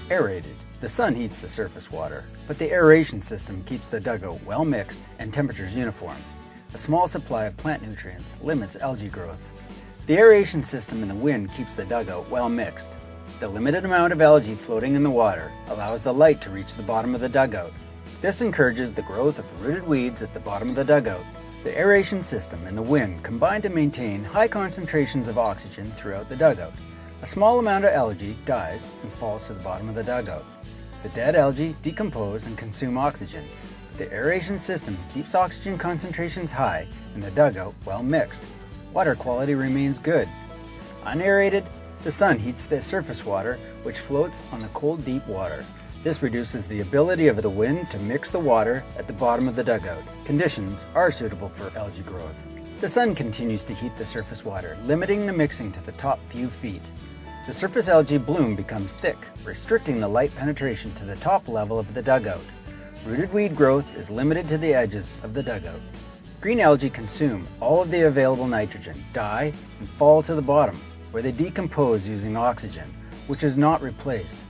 Aerated. The sun heats the surface water, but the aeration system keeps the dugout well mixed and temperatures uniform. A small supply of plant nutrients limits algae growth. The aeration system in the wind keeps the dugout well mixed. The limited amount of algae floating in the water allows the light to reach the bottom of the dugout. This encourages the growth of rooted weeds at the bottom of the dugout. The aeration system and the wind combine to maintain high concentrations of oxygen throughout the dugout. A small amount of algae dies and falls to the bottom of the dugout. The dead algae decompose and consume oxygen. The aeration system keeps oxygen concentrations high and the dugout well mixed. Water quality remains good. Unaerated, the sun heats the surface water, which floats on the cold, deep water. This reduces the ability of the wind to mix the water at the bottom of the dugout. Conditions are suitable for algae growth. The sun continues to heat the surface water, limiting the mixing to the top few feet. The surface algae bloom becomes thick, restricting the light penetration to the top level of the dugout. Rooted weed growth is limited to the edges of the dugout. Green algae consume all of the available nitrogen, die, and fall to the bottom, where they decompose using oxygen, which is not replaced.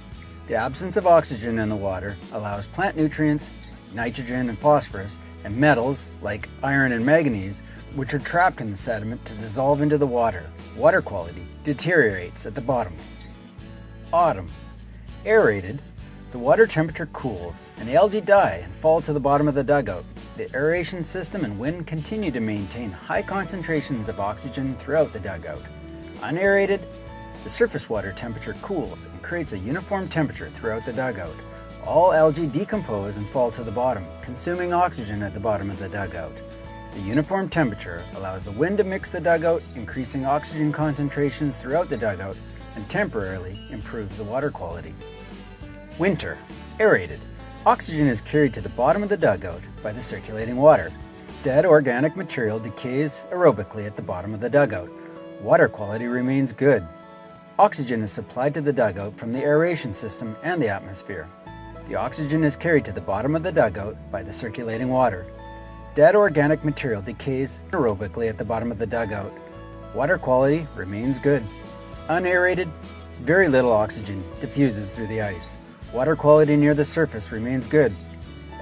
The absence of oxygen in the water allows plant nutrients, nitrogen and phosphorus, and metals like iron and manganese, which are trapped in the sediment, to dissolve into the water. Water quality deteriorates at the bottom. Autumn. Aerated, the water temperature cools and the algae die and fall to the bottom of the dugout. The aeration system and wind continue to maintain high concentrations of oxygen throughout the dugout. Unaerated, the surface water temperature cools and creates a uniform temperature throughout the dugout. All algae decompose and fall to the bottom, consuming oxygen at the bottom of the dugout. The uniform temperature allows the wind to mix the dugout, increasing oxygen concentrations throughout the dugout, and temporarily improves the water quality. Winter. Aerated. Oxygen is carried to the bottom of the dugout by the circulating water. Dead organic material decays aerobically at the bottom of the dugout. Water quality remains good. Oxygen is supplied to the dugout from the aeration system and the atmosphere. The oxygen is carried to the bottom of the dugout by the circulating water. Dead organic material decays aerobically at the bottom of the dugout. Water quality remains good. Unaerated, very little oxygen diffuses through the ice. Water quality near the surface remains good.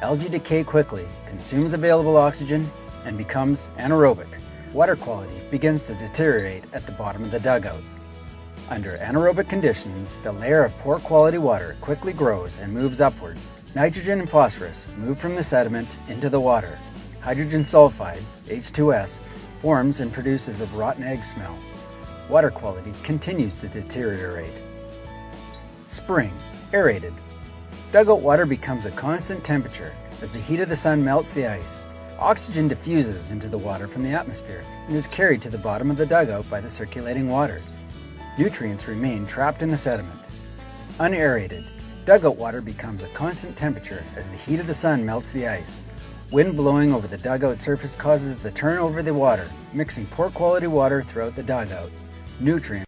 Algae decay quickly, consumes available oxygen, and becomes anaerobic. Water quality begins to deteriorate at the bottom of the dugout. Under anaerobic conditions, the layer of poor quality water quickly grows and moves upwards. Nitrogen and phosphorus move from the sediment into the water. Hydrogen sulfide, H2S, forms and produces a rotten egg smell. Water quality continues to deteriorate. Spring. Aerated. Dugout water becomes a constant temperature as the heat of the sun melts the ice. Oxygen diffuses into the water from the atmosphere and is carried to the bottom of the dugout by the circulating water. Nutrients remain trapped in the sediment. Unaerated. Dugout water becomes a constant temperature as the heat of the sun melts the ice. Wind blowing over the dugout surface causes the turnover of the water, mixing poor quality water throughout the dugout. Nutrients